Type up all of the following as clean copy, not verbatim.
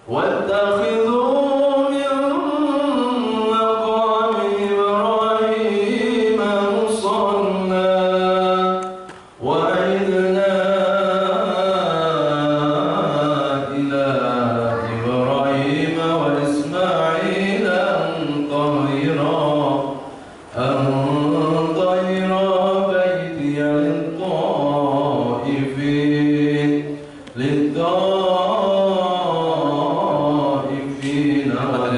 واتخذوا من مقام إبراهيم مصلى وعهدنا إلى إبراهيم وإسماعيل أن طهرا بيتي للطائفين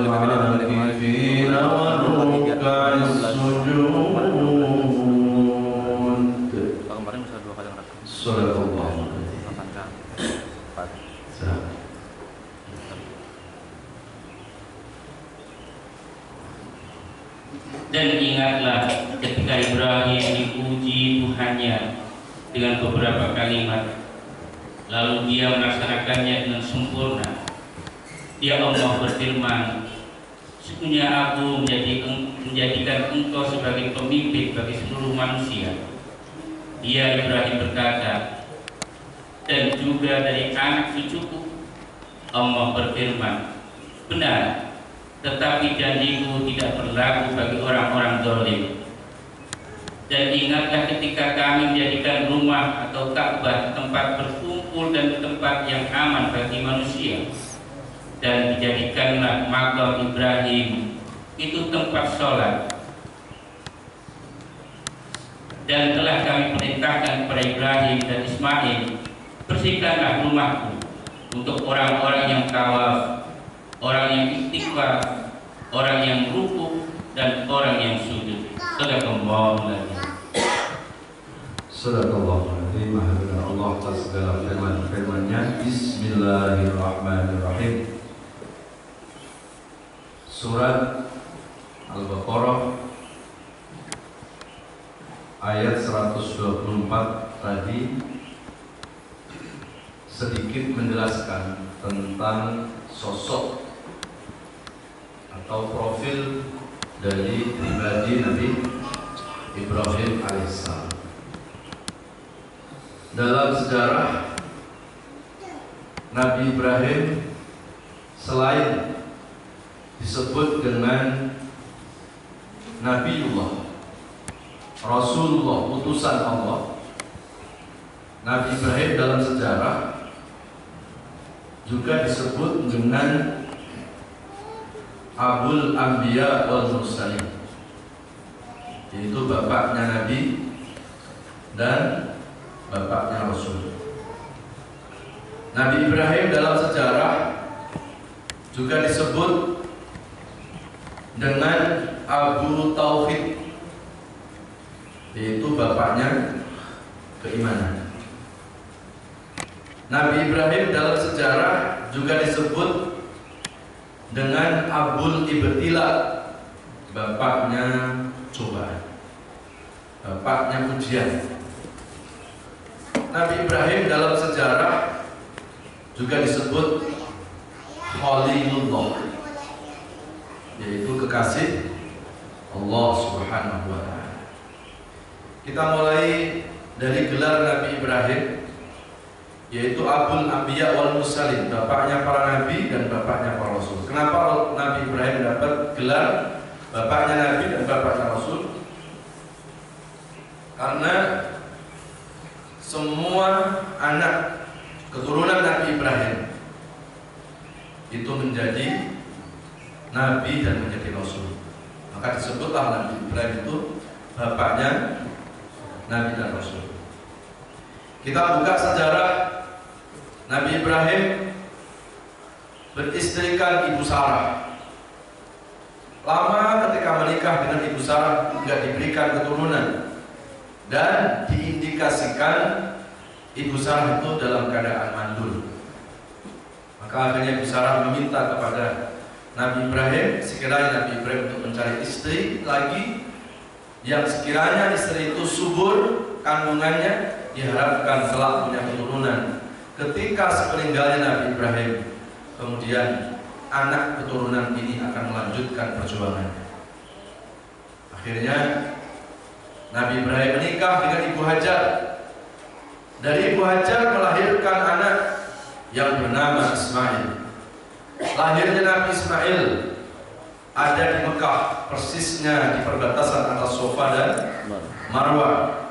والعاكفين والركع السجود. Sadaqallah. Dan ingatlah ketika Ibrahim diuji Tuhannya dengan beberapa kalimat, lalu dia melaksanakannya dengan sempurna. Dia Allah berfirman, sesungguhnya aku menjadikan engkau sebagai pemimpin bagi seluruh manusia. Dia Ibrahim berkata, dan juga dari anak cucuku. Allah berfirman, benar, tetapi janjiku tidak berlaku bagi orang-orang zalim. Dan ingatlah ketika kami menjadikan rumah atau Ka'bah tempat berkumpul dan tempat yang aman bagi manusia, dan dijadikanlah makam Ibrahim itu tempat sholat. Dan telah kami perintahkan kepada Ibrahim dan Ismail, bersihkanlah rumahku untuk orang-orang yang tawaf, orang yang istighfar, orang yang rukuk, dan orang yang sujud. Sadaqallahu alazim. Sadaqallahul azim. Allah atas segala firman-Nya. Bismillahirrahmanirrahim. Surat Al-Baqarah ayat 124 tadi sedikit menjelaskan tentang sosok atau profil dari pribadi Nabi Ibrahim alaihissalam. Dalam sejarah, Nabi Ibrahim selain disebut dengan Nabiullah, Rasulullah, utusan Allah, Nabi Ibrahim dalam sejarah juga disebut dengan Abul Anbiya wal Mursalin, yaitu bapaknya Nabi dan bapaknya Rasul. Nabi Ibrahim dalam sejarah juga disebut dengan Abu Tauhid, yaitu bapaknya keimanan. Nabi Ibrahim dalam sejarah juga disebut dengan Abul Ibtila, bapaknya cobaan, bapaknya ujian. Nabi Ibrahim dalam sejarah juga disebut Khalilullah, yaitu kekasih Allah Subhanahu wa Ta'ala. Kita mulai dari gelar Nabi Ibrahim, yaitu Abul Anbiya wal Mursalin, bapaknya para nabi dan bapaknya para rasul. Kenapa Nabi Ibrahim dapat gelar bapaknya nabi dan bapaknya rasul? Karena semua anak keturunan Nabi Ibrahim itu menjadi nabi dan menjadi rasul. Maka disebutlah Nabi Ibrahim itu bapaknya nabi dan rasul. Kita buka sejarah Nabi Ibrahim beristrikan Ibu Sarah. Lama ketika menikah dengan Ibu Sarah tidak diberikan keturunan, dan diindikasikan Ibu Sarah itu dalam keadaan mandul. Maka akhirnya Ibu Sarah meminta kepada Nabi Ibrahim, sekiranya Nabi Ibrahim untuk mencari istri lagi yang sekiranya istri itu subur kandungannya, diharapkan kelak punya keturunan. Ketika sepeninggalnya Nabi Ibrahim, kemudian anak keturunan ini akan melanjutkan perjuangannya. Akhirnya Nabi Ibrahim menikah dengan Ibu Hajar. Dari Ibu Hajar melahirkan anak yang bernama Ismail. Lahirnya Nabi Ismail ada di Mekah, persisnya di perbatasan antara Safa dan Marwah.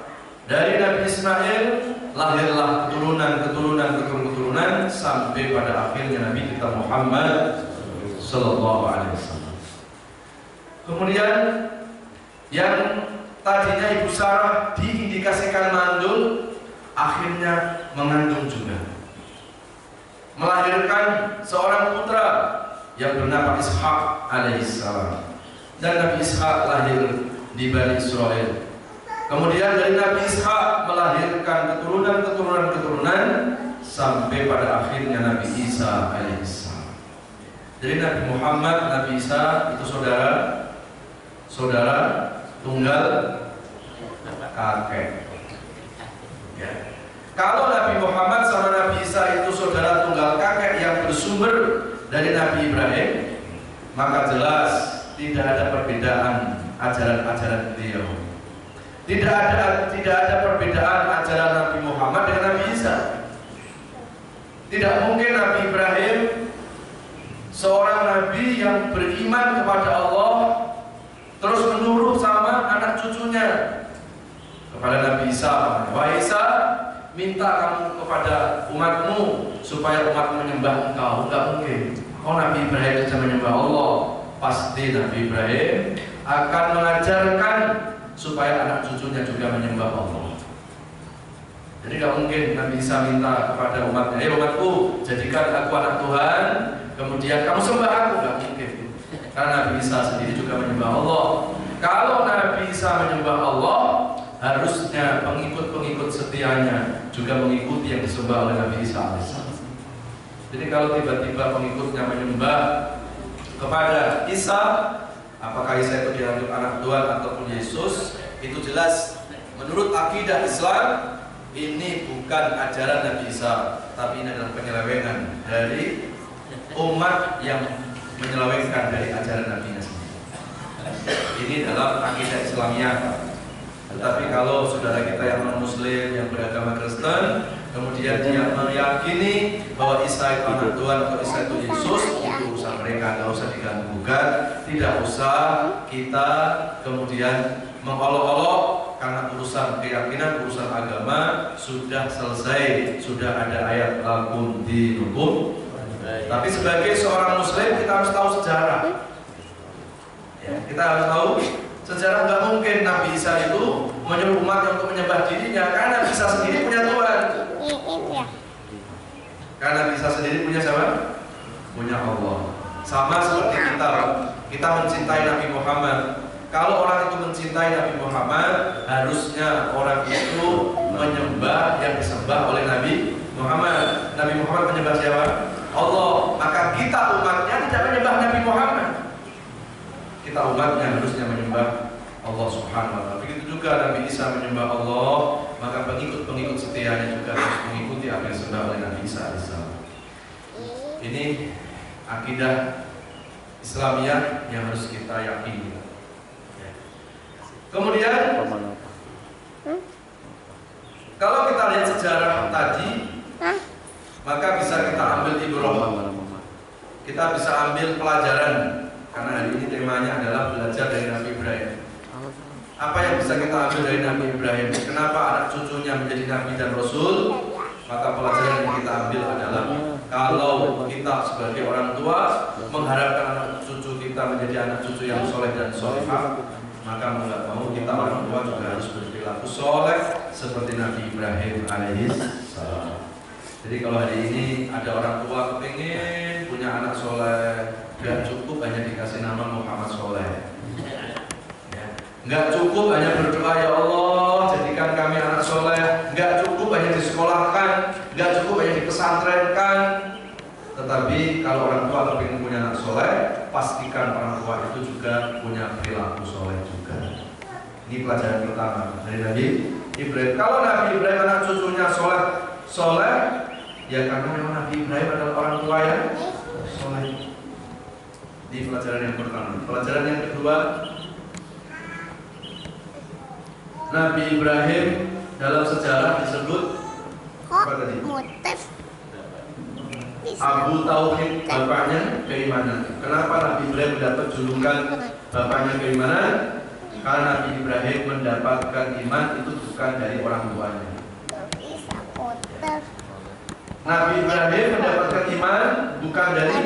Dari Nabi Ismail lahirlah keturunan sampai pada akhirnya Nabi kita Muhammad Sallallahu Alaihi Wasallam. Kemudian yang tadinya Ibu Sarah diindikasikan mandul, akhirnya mengandung juga, melahirkan seorang putra yang bernama Ishak alaihissalam. Dan Nabi Ishak lahir di Bani Israel. Kemudian dari Nabi Ishak melahirkan keturunan sampai pada akhirnya Nabi Isa alaihissalam. Jadi Nabi Muhammad, Nabi Isa itu saudara tunggal kakek. Ya. Kalau Nabi Muhammad sama Nabi Isa itu saudara tunggal kakek yang bersumber dari Nabi Ibrahim, maka jelas tidak ada perbedaan ajaran-ajaran beliau. Tidak ada perbedaan ajaran Nabi Muhammad dengan Nabi Isa. Tidak mungkin Nabi Ibrahim, seorang nabi yang beriman kepada Allah, terus menurut sama anak cucunya kepada Nabi Isa, wahai Isa, minta kamu kepada umatmu supaya umat menyembah engkau. Enggak mungkin. Oh, Nabi Ibrahim saja menyembah Allah. Pasti Nabi Ibrahim akan mengajarkan supaya anak cucunya juga menyembah Allah. Jadi enggak mungkin Nabi Isa minta kepada umatnya, umatku, jadikan aku anak Tuhan, kemudian kamu sembah aku. Enggak mungkin. Karena Nabi Isa sendiri juga menyembah Allah. Kalau Nabi Isa menyembah Allah, harusnya pengikut-pengikut setianya juga mengikuti yang disembah oleh Nabi Isa alaihissalam. Jadi kalau tiba-tiba pengikutnya menyembah kepada Isa, apakah Isa itu dianggap anak Tuhan ataupun Yesus, itu jelas menurut akidah Islam ini bukan ajaran Nabi Isa, tapi ini adalah penyelewengan dari umat yang menyelewengkan dari ajaran Nabi-Nya sendiri. Ini dalam akidah Islamiyah. Tetapi kalau saudara kita yang non-muslim, yang beragama Kristen, kemudian dia meyakini bahwa Isa itu anak Tuhan atau Isa itu Yesus, itu urusan mereka, nggak usah diganggu-gugat. Tidak usah kita kemudian mengolok-olok, karena urusan keyakinan, urusan agama sudah selesai, sudah ada ayat lakum dinukum. Tapi sebagai seorang muslim kita harus tahu sejarah. Ya, kita harus tahu sejarah. Nggak mungkin Nabi Isa itu menyuruh umat untuk menyembah dirinya, karena Nabi Isa sendiri punya Tuhan. Karena Nabi Isa sendiri punya siapa? Punya Allah. Sama seperti kita mencintai Nabi Muhammad. Kalau orang itu mencintai Nabi Muhammad, harusnya orang itu menyembah yang disembah oleh Nabi Muhammad. Nabi Muhammad menyembah siapa? Allah. Maka kita umatnya tidak menyembah Nabi Muhammad. Kita umatnya harusnya menyembah Allah Subhanahu wa Ta'ala. Begitu juga Nabi Isa menyembah Allah, maka pengikut-pengikut setianya juga harus mengikuti apa yang disembah oleh Nabi Isa alaihissalam. Ini akidah Islamiyah yang harus kita yakini. Kemudian kalau kita lihat sejarah tadi, maka bisa kita ambil ibrah. Kita bisa ambil pelajaran. Karena hari ini temanya adalah belajar dari Nabi Ibrahim. Apa yang bisa kita ambil dari Nabi Ibrahim? Kenapa anak cucunya menjadi Nabi dan Rasul? Maka pelajaran yang kita ambil adalah kalau kita sebagai orang tua mengharapkan anak cucu kita menjadi anak cucu yang soleh dan solehah, maka mau nggak mau kita orang tua juga harus berperilaku soleh seperti Nabi Ibrahim alaihissalam. Jadi kalau hari ini ada orang tua kepingin punya anak soleh, nggak cukup hanya dikasih nama Muhammad Soleh, nggak cukup hanya berdoa ya Allah jadikan kami anak soleh, nggak cukup hanya disekolahkan, nggak cukup hanya dipesantrenkan. Tetapi kalau orang tua kepingin punya anak soleh, pastikan orang tua itu juga punya perilaku soleh juga. Ini pelajaran pertama dari Nabi Ibrahim. Kalau Nabi Ibrahim anak cucunya soleh, ya karena memang Nabi Ibrahim adalah orang tua yang soleh. Ini pelajaran yang pertama. Pelajaran yang kedua, Nabi Ibrahim dalam sejarah disebut apa tadi? Abu Tauhid, bapaknya keimanan. Kenapa Nabi Ibrahim mendapat julukan bapaknya keimanan? Karena Nabi Ibrahim mendapatkan iman itu bukan dari orang tuanya. Nabi Ibrahim mendapatkan iman bukan dari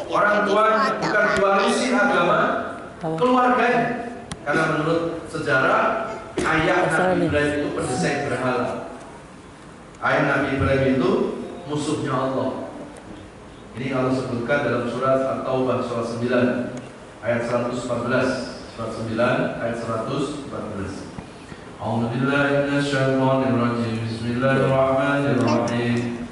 orang tuanya, bukan diwarisi agama keluarganya. Karena menurut sejarah, ayah Nabi Ibrahim itu pendesain berhala. Ayah Nabi Ibrahim itu musuhnya Allah. Ini Allah sebutkan dalam surat At-Taubah surat 9 ayat 114. Surat 9 ayat 114. A'udzu billahi minasyaitonir rajim. Bismillahirrahmanirrahim.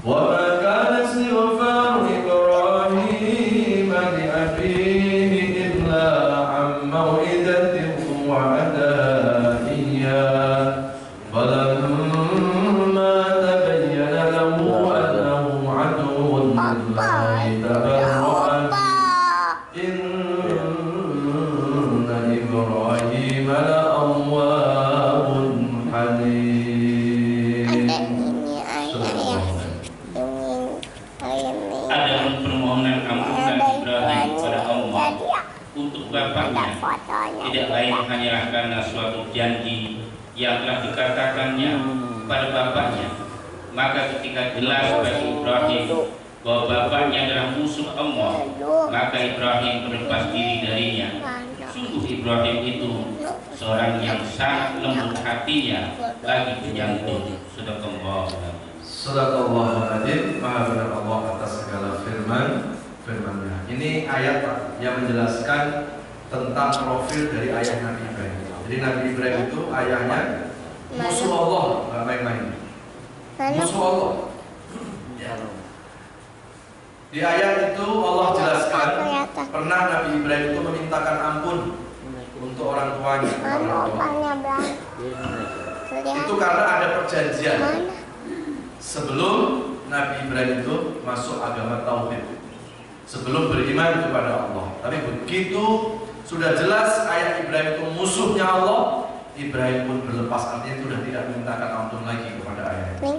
Wa ma kana istighfaru Ibrahim li abihi illa an mau'idatin wa'adaha iyyah. Falamma tabayyana lahu annahu 'aduwwun lillahi tabarra'a inna Ibrahim la'awwahun halim. Ada permohonan ampunan Ibrahim kepada Allah untuk bapaknya tidak lain hanyalah karena suatu janji yang telah dikatakannya pada bapaknya. Maka ketika jelas bagi Ibrahim bahwa bapaknya adalah musuh Allah, maka Ibrahim berlepas diri darinya. Sungguh Ibrahim itu seorang yang sangat lembut hatinya, lagi penyantun. Sadaqallahu adzim. Maha benar Allah atas segala firman-Nya. Ini ayat yang menjelaskan tentang profil dari ayah Nabi Ibrahim. Jadi Nabi Ibrahim itu ayahnya musuh Allah, nggak main-main. Musuh Allah. Di ayat itu Allah jelaskan pernah Nabi Ibrahim itu memintakan ampun untuk orang tuanya. Itu karena ada perjanjian sebelum Nabi Ibrahim itu masuk agama tauhid, sebelum beriman kepada Allah. Tapi begitu sudah jelas ayah Ibrahim itu musuhnya Allah, Ibrahim pun berlepas, artinya sudah tidak memintakan ampun lagi kepada ayahnya.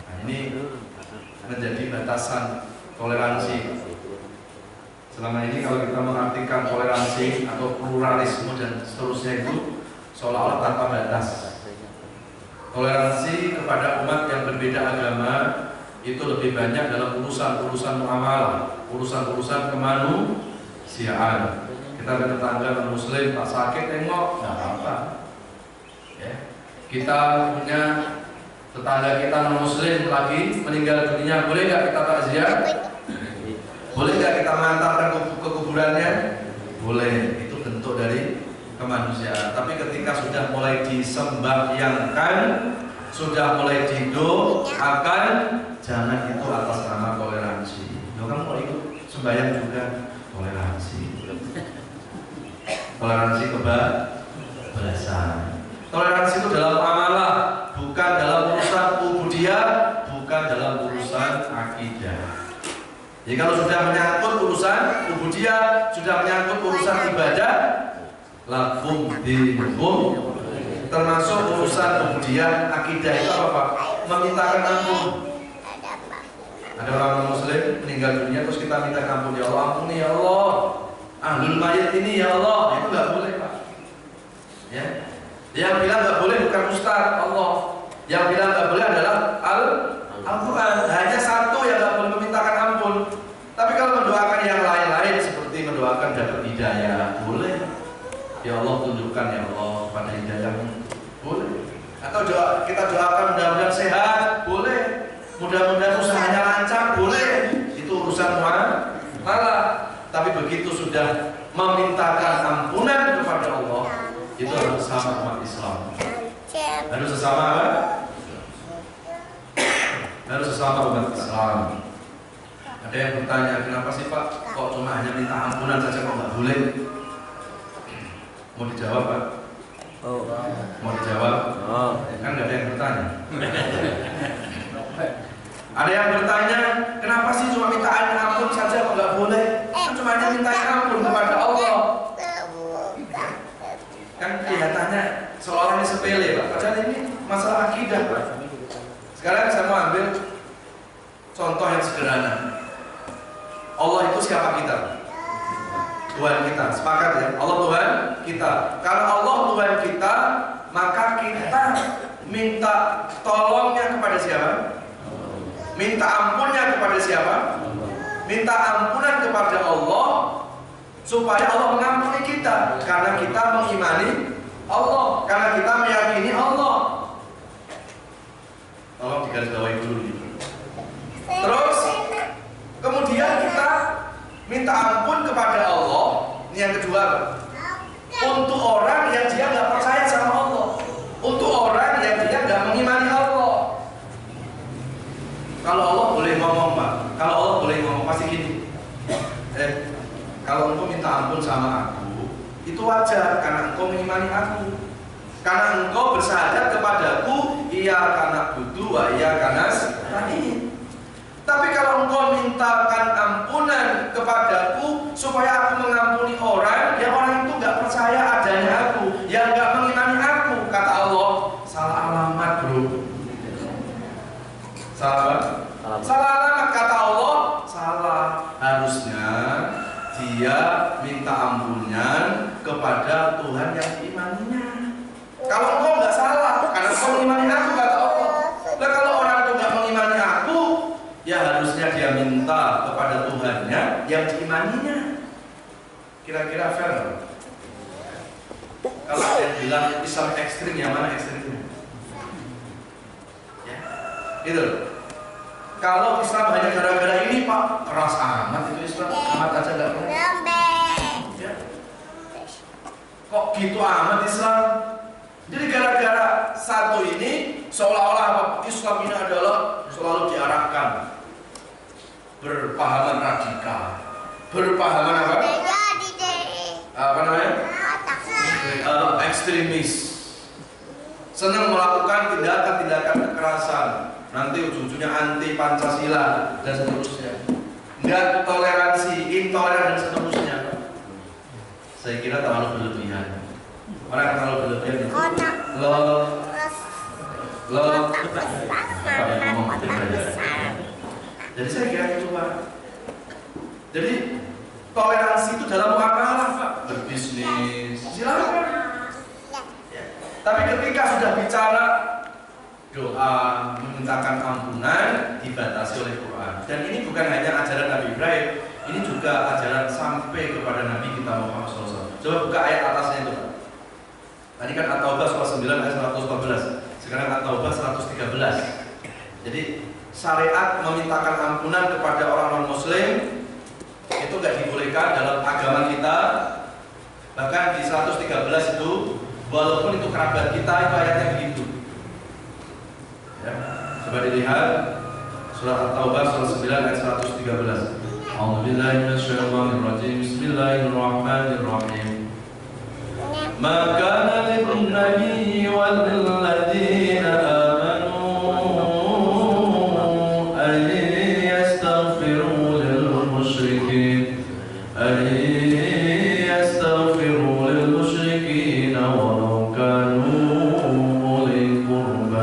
Nah, ini menjadi batasan toleransi. Selama ini kalau kita mengartikan toleransi atau pluralisme dan seterusnya itu seolah-olah tanpa batas. Toleransi kepada umat yang berbeda agama itu lebih banyak dalam urusan-urusan muamalah, urusan-urusan kemanusiaan. Kita ke tetangga non-muslim, tak sakit tengok, nggak apa-apa. Ya. Kita punya tetangga kita non-muslim lagi meninggal dunia, boleh nggak kita takziah? Boleh nggak kita mengantarkan ke kuburannya? Boleh. Itu bentuk dari kemanusiaan. Tapi ketika sudah mulai disembahyangkan, sudah mulai didoakan, jangan itu atas nama toleransi. Kamu mau ikut sembahyang juga? Toleransi. Toleransi kebablasan. Toleransi itu dalam amalah, bukan dalam urusan ubudiyah, bukan dalam urusan akidah. Jadi kalau sudah menyangkut urusan ubudiyah, sudah menyangkut urusan ibadah, lakum dinukum, termasuk urusan ubudiyah, akidah itu apa Pak? Memintakan ampun. Ada orang muslim meninggal dunia terus kita minta ampun, ya Allah ampuni ya Allah, ahlul mayit ini ya Allah, itu nggak boleh Pak. Ya, yang bilang nggak boleh bukan Ustaz Allah, yang bilang nggak boleh adalah Al-Quran. Hanya satu yang nggak boleh memintakan ampun. Tapi kalau mendoakan yang lain-lain seperti mendoakan dapat hidayah, boleh. Ya Allah tunjukkan ya Allah pada hidayahmu, boleh. Atau kita doakan mudah-mudahan sehat, boleh. Mudah-mudahan usahanya lancar, boleh. Itu urusan malah. Tapi begitu sudah memintakan ampunan kepada Allah, itu harus sesama umat Islam. Harus sesama apa? Harus sesama umat Islam. Ada yang bertanya, kenapa sih Pak kok cuma hanya minta ampunan saja kok nggak boleh? Mau dijawab Pak? Mau dijawab? Kan nggak ada yang bertanya. Ada yang bertanya, kenapa sih cuma minta ampun saja kok nggak boleh? Kan cuma hanya minta ampun kepada Allah. Kan kelihatannya seolah ini sepele Pak. Padahal ini masalah akidah Pak. Sekarang saya mau ambil Contoh yang sederhana. Allah itu siapa kita? Tuhan kita. Sepakat ya? Allah Tuhan kita. Kalau Allah Tuhan kita, maka kita minta tolongnya kepada siapa? Minta ampunnya kepada siapa? Minta ampunan kepada Allah, supaya Allah mengampuni kita, karena kita mengimani Allah, karena kita meyakini Allah. Tolong digarisbawahi dulu gitu. Terus kemudian kita minta ampun kepada Allah. Ini yang kedua, untuk orang yang dia nggak percaya sama Allah, untuk orang yang dia nggak mengimani Allah. Kalau Allah boleh ngomong, Pak, kalau Allah boleh ngomong pasti gini, kalau engkau minta ampun sama aku, itu wajar karena engkau mengimani aku, karena engkau bersyahadat kepadaku, iya karena butuh, wa iya karena nasta'in. Tapi kalau engkau mintakan ampunan kepadaku supaya aku mengampuni orang, yang orang itu nggak percaya adanya aku, yang nggak mengimani aku, kata Allah, salah alamat bro. Salah apa? Salah alamat, kata Allah, salah. Harusnya dia minta ampunan kepada Tuhan yang diimaninya. Kalau engkau nggak salah, karena engkau mengimani aku, kata Allah. Nah kalau orang itu nggak mengimani aku, ya harusnya dia minta kepada Tuhannya yang diimaninya. Kira-kira fair nggak? Kalau saya bilang Islam ekstrim, yang mana ekstrimnya? Ya, gitu. Kalau Islam hanya gara-gara ini, Pak, keras amat itu Islam, amat aja nggak keras. Ya. Kok gitu amat Islam? Jadi gara-gara satu ini seolah-olah Islam ini adalah selalu diarahkan berpahaman radikal, berpahaman apa? Apa namanya? Ekstremis, senang melakukan tindakan-tindakan kekerasan, nanti ujung-ujungnya anti Pancasila dan seterusnya, nggak toleransi, intoleran dan seterusnya. Saya kira terlalu berlebihan. Orang terlalu berlebihan itu jadi saya kira itu Pak. Jadi toleransi itu dalam muamalah Pak, berbisnis silakan. Ya. Tapi ketika sudah bicara doa, memintakan ampunan, dibatasi oleh Quran. Dan ini bukan hanya ajaran Nabi Ibrahim, ini juga ajaran sampai kepada Nabi kita Muhammad SAW. Coba buka ayat atasnya itu Pak. Tadi kan At-Taubah surah 9 ayat 114. Sekarang At-Taubah 113. Jadi syariat memintakan ampunan kepada orang non-muslim itu gak dibolehkan dalam agama kita. Bahkan di 113 itu, walaupun itu kerabat kita, itu ayatnya begitu ya. Coba dilihat surah At-Taubah surah 9 ayat 113. A'udzubillahi minasyaitonirrajim. Bismillahirrahmanirrahim. Ma kana lin-nabiyyi wal-ladzina amanu an yastaghfiru lil-musyrikin walau kanu uli qurba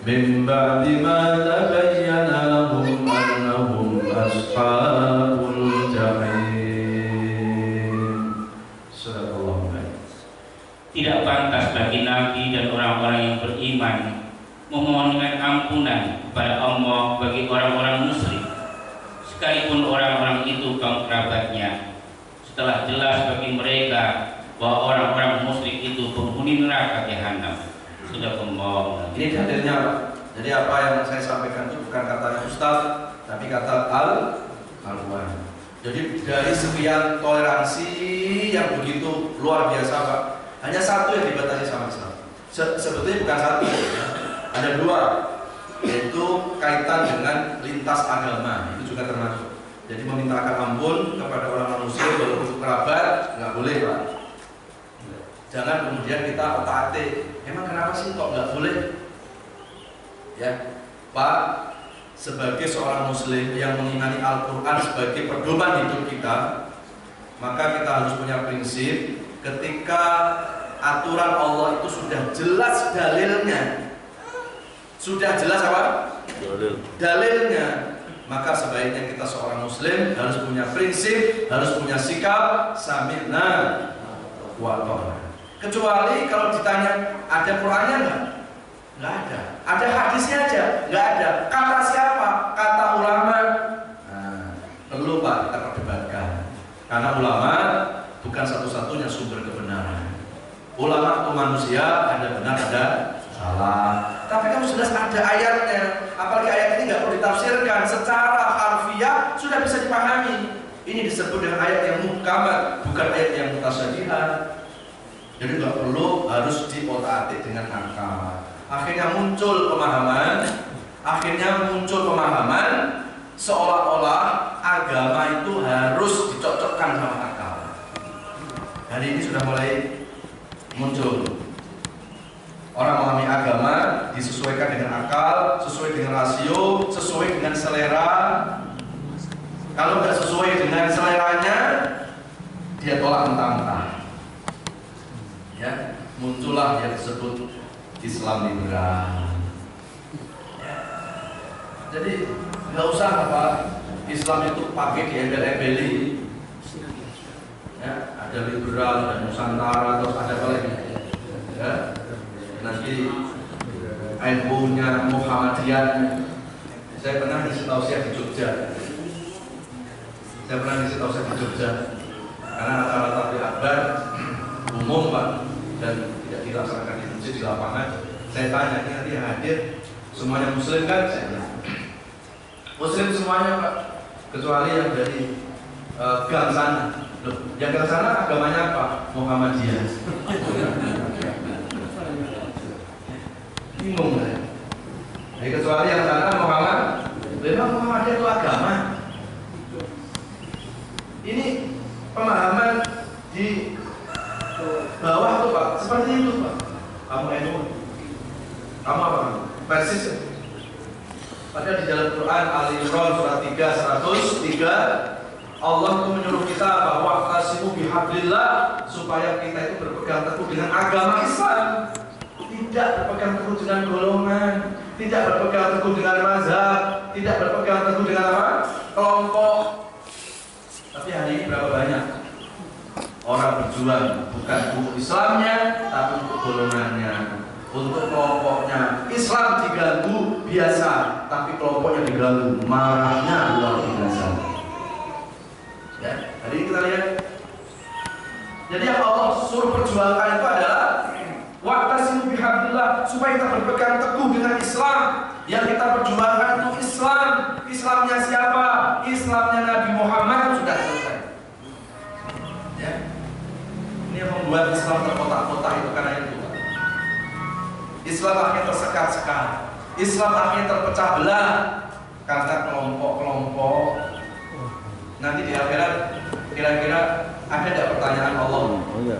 min ba'di ma tabayyana lahum annahum ashabul jahim. Subhanallah. Tidak pantas bagi Nabi dan orang-orang yang beriman memohonkan ampunan kepada Allah bagi orang-orang musyrik, sekalipun orang-orang itu kaum kerabatnya, setelah jelas bagi mereka bahwa orang-orang musyrik itu penghuni neraka jahanam. Sudah kembali. Ini dalilnya Pak. Jadi apa yang saya sampaikan itu bukan kata Ustaz, tapi kata Al-Quran. Jadi dari sekian toleransi yang begitu luar biasa Pak, hanya satu yang dibatasi sama Islam. Sebetulnya bukan satu, ada dua, yaitu kaitan dengan lintas agama, itu juga termasuk. Jadi memintakan ampun kepada orang manusia walaupun kerabat nggak boleh Pak. Jangan kemudian kita otak-atik, emang kenapa sih kok nggak boleh? Ya, Pak, sebagai seorang Muslim yang mengimani Al-Quran sebagai pedoman hidup kita, maka kita harus punya prinsip ketika aturan Allah itu sudah jelas dalilnya. Sudah jelas apa? Dalilnya. Maka sebaiknya kita seorang muslim harus punya prinsip, harus punya sikap sami'na wa ta'na. Kecuali kalau ditanya ada Qur'annya enggak ada. Ada hadisnya aja, enggak ada. Kata siapa? Kata ulama. Nah, perlu Pak kita perdebatkan. Karena ulama bukan satu-satunya sumber kebenaran. Ulama itu manusia, ada benar, ada salah. Tapi kan jelas ada ayatnya. Apalagi ayat ini nggak perlu ditafsirkan, secara harfiah sudah bisa dipahami. Ini disebut dengan ayat yang muhkamat, bukan ayat yang mutasyabihat. Jadi nggak perlu harus diotak-atik dengan akal. Akhirnya muncul pemahaman, seolah-olah agama itu harus dicocokkan sama akal. Hari ini sudah mulai muncul. Orang memahami agama disesuaikan dengan akal, sesuai dengan rasio, sesuai dengan selera. Kalau nggak sesuai dengan seleranya, dia tolak mentah-mentah. Ya, muncullah yang disebut Islam liberal. Ya. Jadi nggak usah apa Islam itu pakai diembel-embeli. Ya, ada liberal, ada Nusantara, terus ada apa lagi? Ya. Nanti NU-nya, Muhammadiyah. Saya pernah ngisi tausiah di Jogja. Karena rata-rata tabligh akbar umum Pak, dan tidak dilaksanakan di masjid, di lapangan. Saya tanya, ini nanti hadir semuanya muslim kan? Saya bilang, muslim semuanya Pak, kecuali yang dari gang sana. Loh, yang gang sana agamanya apa? Muhammadiyah. Bingung saya. Jadi kecuali yang sana memang Muhammadiyah itu agama. Ini pemahaman di bawah tuh Pak, seperti itu Pak. Kamu NU, kamu apa? Persis. Padahal di dalam Quran Al-Imran surat 3 103 Allah itu menyuruh kita bahwa qasimu bihablillah, supaya kita itu berpegang teguh dengan agama Islam. Tidak berpegang teguh dengan golongan, tidak berpegang teguh dengan mazhab, tidak berpegang teguh dengan apa? Kelompok. Tapi hari ini berapa banyak orang berjuang bukan untuk Islamnya, tapi untuk golongannya, untuk kelompoknya. Islam diganggu biasa, tapi kelompoknya diganggu, marahnya luar biasa. Ya, hari ini kita lihat. Jadi yang Allah suruh perjuangkan itu adalah wa'tasimu bihablillah, supaya kita berpegang teguh dengan Islam. Yang kita perjuangkan itu Islam. Islamnya siapa? Islamnya Nabi Muhammad. Sudah selesai. Ya. Ini yang membuat Islam terkotak-kotak itu karena itu. Islam akhirnya tersekat-sekat. Islam akhirnya terpecah belah karena kelompok-kelompok. Nanti di akhirat kira-kira ada tidak pertanyaan Allah?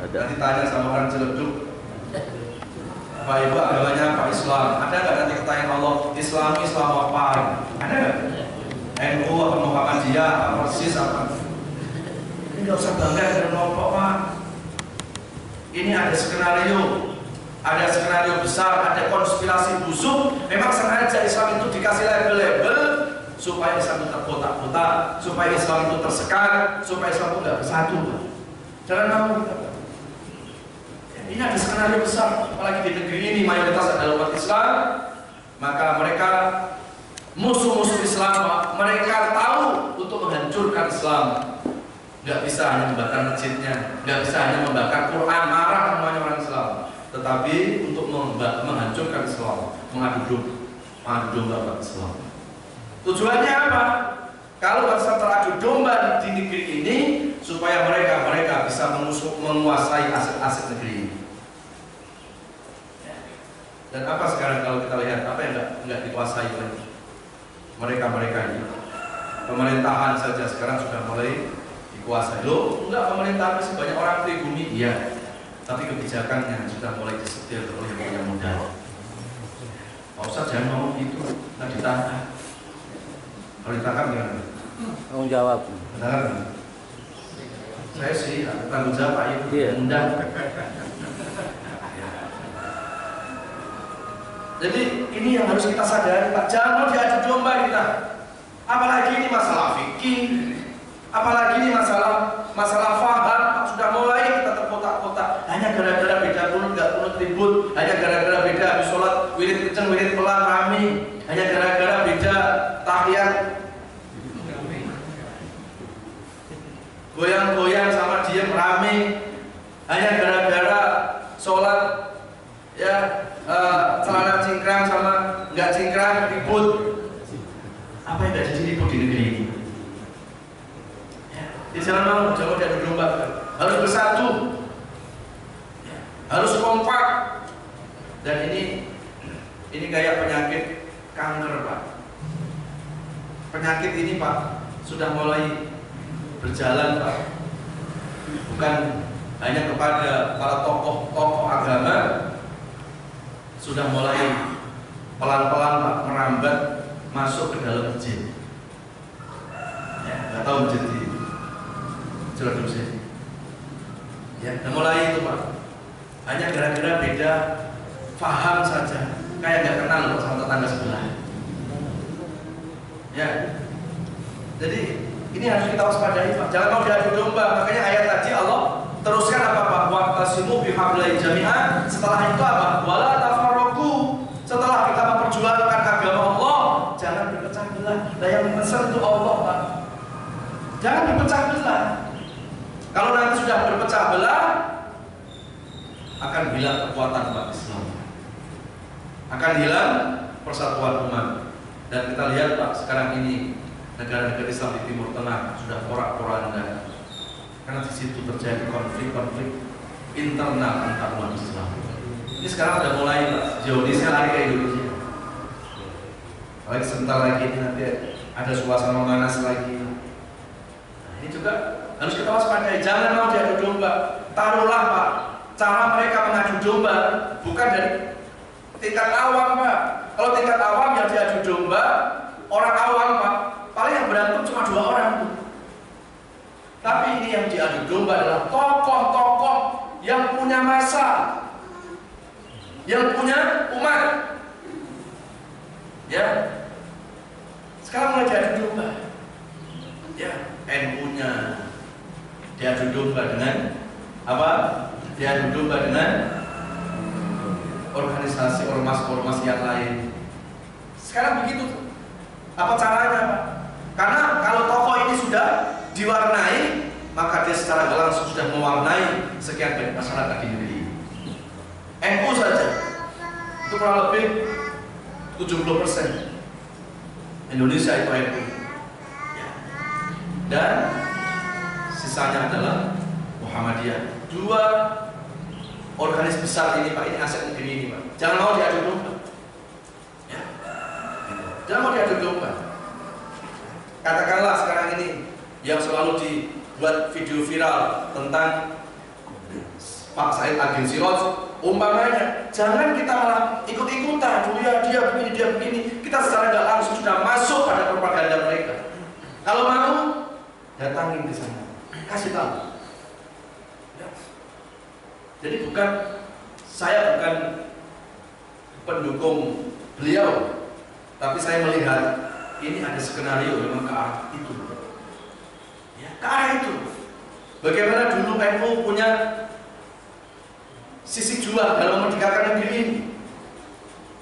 Nanti tanya sama orang Ciledug, Pak Ibu agamanya apa? Islam. Ada nggak nanti pertanyaan Allah? Islam apa? Ada nggak? NU apa Muhammadiyah apa Persis apa? Ini nggak usah bangga dengan kelompok Pak. Ini ada skenario besar, ada konspirasi busuk. Memang sengaja Islam itu dikasih label-label supaya Islam itu terkotak-kotak, supaya Islam itu tersekat, supaya Islam itu nggak bersatu. Jangan mau kita. Ini ada skenario besar, apalagi di negeri ini mayoritas adalah umat Islam. Maka mereka musuh-musuh Islam, mereka tahu untuk menghancurkan Islam. Nggak bisa hanya membakar masjidnya, nggak bisa hanya membakar Quran, marah semuanya orang Islam. Tetapi untuk menghancurkan Islam, mengadu domba umat Islam. Tujuannya apa? Kalau bangsa teradu domba di negeri ini, supaya mereka bisa menguasai aset-aset negeri ini. Dan apa sekarang kalau kita lihat apa yang nggak dikuasai oleh mereka ini? Pemerintahan saja sekarang sudah mulai dikuasai. Loh, enggak, pemerintahan masih banyak orang pribumi, iya. Tapi kebijakannya sudah mulai disetir oleh yang punya modal. Pak Ustadz jangan ngomong gitu, nggak ditangkap. Kalau ditangkap gimana? Tanggung jawab. Benar. Saya sih ada tanggung jawab Pak Ibu. Iya. Undang. Jadi ini yang harus kita sadari Pak. Jangan mau diadu domba kita. Apalagi ini masalah fikih, apalagi ini masalah faham. Sudah mulai kita terkotak-kotak. Hanya gara-gara beda kunut, nggak kunut ribut. Hanya gara-gara beda habis sholat wirid kenceng, wirid pelan rame. Hanya gara-gara beda tahiyat goyang-goyang sama diem rame. Hanya gara-gara sholat ya celana cingkrang sama nggak cingkrang ribut. Apa yang nggak jadi ribut di negeri ini? Ya, jangan mau diadu domba. Harus bersatu, ya, harus kompak. Dan ini kayak penyakit kanker Pak. Penyakit ini Pak sudah mulai berjalan Pak. Bukan hanya kepada para tokoh agama, sudah mulai pelan-pelan Pak merambat masuk ke dalam masjid. Ya, nggak tahu masjid di Cilacap sini. Ya, dan mulai itu Pak. Hanya gara-gara beda paham saja, kayak nggak kenal loh sama tetangga sebelah. Ya, jadi ini harus kita waspadai Pak. Jangan mau diadu domba. Makanya ayat tadi Allah teruskan apa Pak? Waqtasimu bihablai jami'an. Setelah itu apa? Wala tafarraqu. Setelah kita memperjuangkan agama Allah, jangan dipecah belah. Nah, yang pesan itu Allah Pak. Jangan dipecah belah. Kalau nanti sudah berpecah belah, akan hilang kekuatan umat Islam. Akan hilang persatuan umat. Dan kita lihat Pak, sekarang ini negara-negara Islam di Timur Tengah sudah porak-poranda. Karena di situ terjadi konflik-konflik internal antar umat Islam. Ini sekarang sudah mulai Pak, Zionisnya lari ke Indonesia. Lagi sebentar lagi nanti ada suasana memanas lagi. Nah, ini juga harus kita waspadai. Jangan mau diadu domba. Taruhlah Pak, cara mereka mengadu domba bukan dari tingkat awam Pak. Kalau tingkat awam yang diadu domba, orang awam Pak, paling yang berantem cuma 2 orang. Tapi ini yang diadu domba adalah tokoh-tokoh yang punya massa, yang punya umat. Ya, sekarang mulai diadu domba. Ya, NU-nya diadu domba dengan apa? Diadu domba dengan organisasi ormas-ormas yang lain. Sekarang begitu. Apa caranya Pak? Karena kalau tokoh ini sudah diwarnai, maka dia secara langsung sudah mewarnai sekian banyak masyarakat di negeri. NU saja itu kurang lebih 70% Indonesia itu NU. Ya. Dan sisanya adalah Muhammadiyah. 2 organisasi besar ini Pak, ini aset negeri ini Pak. Jangan mau diadu domba. Ya. Jangan mau diadu domba. Katakanlah sekarang ini yang selalu dibuat video viral tentang Pak Said Agil Siroj, umpamanya, jangan kita malah ikut-ikutan, dia begini, dia begini. Kita secara nggak langsung sudah masuk pada propaganda mereka. Kalau mau, datangin ke sana, kasih tahu. Ya. Jadi saya bukan pendukung beliau, tapi saya melihat ini ada skenario memang ke arah itu. Ya, ke arah itu. Bagaimana dulu NU punya sisi juang dalam merdekakan negeri ini.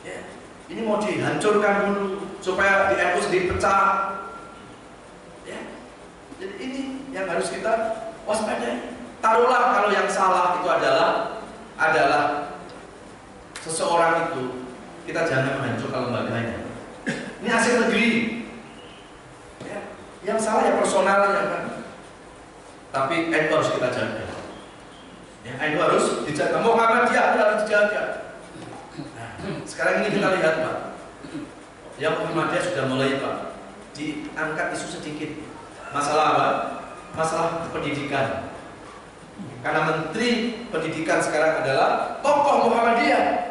Ya, ini mau dihancurkan dulu supaya di NU sendiri pecah. Ya. Jadi ini yang harus kita waspadai. Taruhlah kalau yang salah itu adalah seseorang itu, kita jangan menghancurkan lembaganya. Ini hasil negeri. Ya, yang salah ya personalnya kan. Tapi NU harus kita jaga. Ya, NU harus dijaga. Muhammadiyah harus dijaga. Nah, sekarang ini kita lihat Pak, yang Muhammadiyah sudah mulai Pak diangkat isu sedikit. Masalah apa? Masalah pendidikan. Karena Menteri Pendidikan sekarang adalah tokoh Muhammadiyah.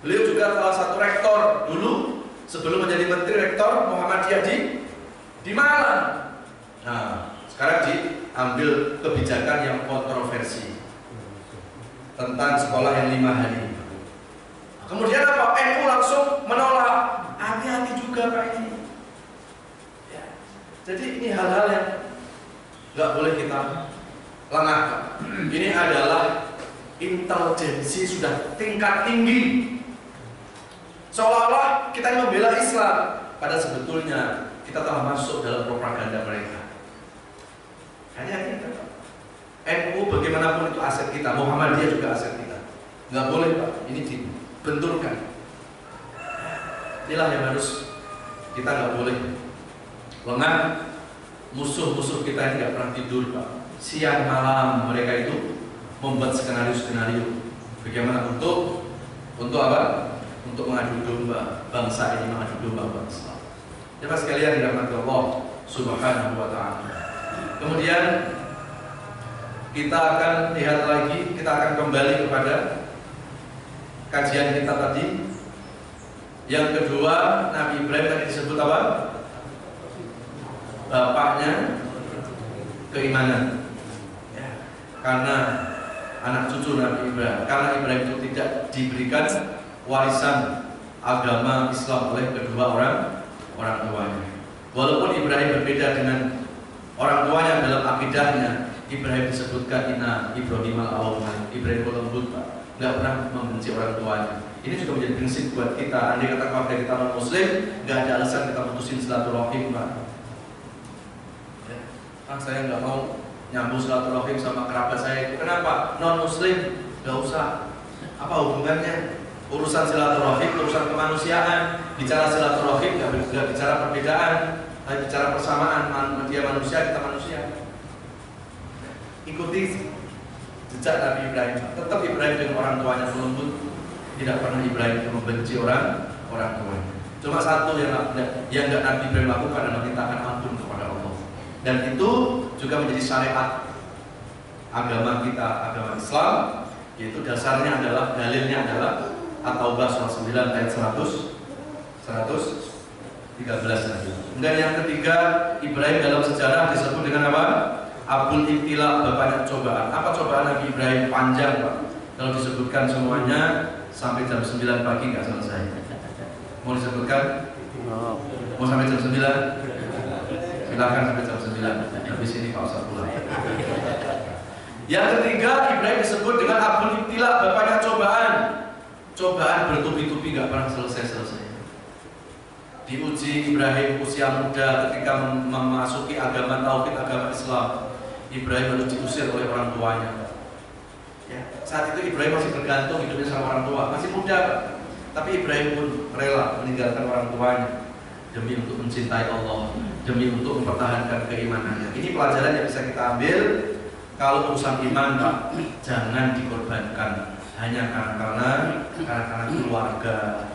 Beliau juga salah satu rektor dulu sebelum menjadi Menteri, rektor Muhammadiyah di Malang. Nah, sekarang ambil kebijakan yang kontroversi tentang sekolah yang 5 hari. Kemudian apa? NU langsung menolak. Hati-hati juga Pak ini. Ya. Jadi ini hal-hal yang nggak boleh kita lengah. Ini adalah intelijensi sudah tingkat tinggi. Seolah-olah kita ini membela Islam, padahal sebetulnya kita telah masuk dalam propaganda mereka. Hanya kita. NU bagaimanapun itu aset kita, Muhammadiyah juga aset kita. Nggak boleh Pak, ini dibenturkan. Inilah yang harus kita nggak boleh lengah. Musuh-musuh kita ini nggak pernah tidur Pak. Siang malam mereka itu membuat skenario-skenario bagaimana untuk apa? Untuk mengadu domba bangsa ini, mengadu domba bangsa. Jemaah sekalian dirahmati Allah Subhanahu wa taala. Kemudian kita akan lihat lagi, kita akan kembali kepada kajian kita tadi. Yang kedua, Nabi Ibrahim tadi disebut apa? Bapaknya keimanan. Ya, karena anak cucu Nabi Ibrahim. Karena Ibrahim itu tidak diberikan warisan agama Islam oleh kedua orang tuanya. Walaupun Ibrahim berbeda dengan orang tuanya dalam akidahnya, Ibrahim disebutkan inna Ibrahim al-awwal. Ibrahim lembut Pak, nggak pernah membenci orang tuanya. Ini juga menjadi prinsip buat kita. Andai kata keluarga kita non Muslim, nggak ada alasan kita putusin silaturahim Pak. Ya. Saya nggak mau nyambung silaturahim sama kerabat saya itu. Kenapa? Non Muslim, nggak usah. Apa hubungannya? Urusan silaturahim, urusan kemanusiaan. Bicara silaturahim, nggak bicara perbedaan, tapi bicara persamaan. Dia manusia, kita manusia. Ikuti jejak Nabi Ibrahim. Tetap Ibrahim dengan orang tuanya lembut. Tidak pernah Ibrahim membenci orang tuanya. Cuma satu yang nggak Nabi Ibrahim lakukan adalah mintakan ampun kepada Allah. Dan itu juga menjadi syariat agama kita, agama Islam. Yaitu dasarnya adalah, dalilnya adalah At-Taubah surah 9 ayat 113 lagi. Kemudian yang ketiga, Ibrahim dalam sejarah disebut dengan apa? Abul Ibtila, bapaknya cobaan. Apa cobaan Nabi Ibrahim? Panjang Pak. Kalau disebutkan semuanya sampai jam 9 pagi nggak selesai. Mau disebutkan? Mau sampai jam 9? Silakan sampai jam 9. Habis ini Pak Ustaz pulang. Yang ketiga, Ibrahim disebut dengan Abul Ibtila, bapaknya cobaan. Cobaan bertubi-tubi nggak pernah selesai. Diuji Ibrahim usia muda ketika memasuki agama tauhid, agama Islam. Ibrahim harus diusir oleh orang tuanya. Ya, saat itu Ibrahim masih bergantung hidupnya sama orang tua, masih muda. Tapi Ibrahim pun rela meninggalkan orang tuanya demi untuk mencintai Allah, demi untuk mempertahankan keimanannya. Ini pelajaran yang bisa kita ambil. Kalau urusan iman Pak, jangan dikorbankan hanya karena keluarga,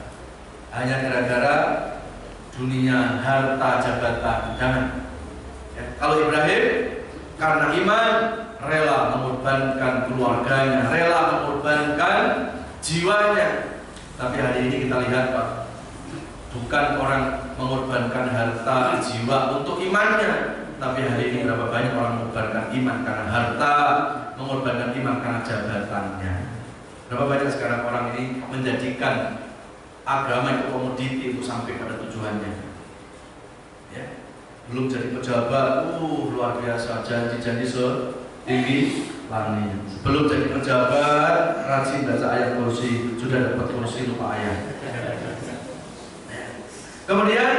hanya gara-gara dunia, harta, jabatan. Jangan. Ya, kalau Ibrahim karena iman rela mengorbankan keluarganya, rela mengorbankan jiwanya. Tapi hari ini kita lihat Pak, bukan orang mengorbankan harta, jiwa untuk imannya. Tapi hari ini berapa banyak orang mengorbankan iman karena harta, mengorbankan iman karena jabatannya. Berapa banyak sekarang orang ini menjadikan agama itu komoditi untuk sampai pada tujuannya. Ya. Belum jadi pejabat, luar biasa, janji-janji setinggi langit. Belum jadi pejabat, rajin baca ayat kursi, sudah dapat kursi lupa ayat. Kemudian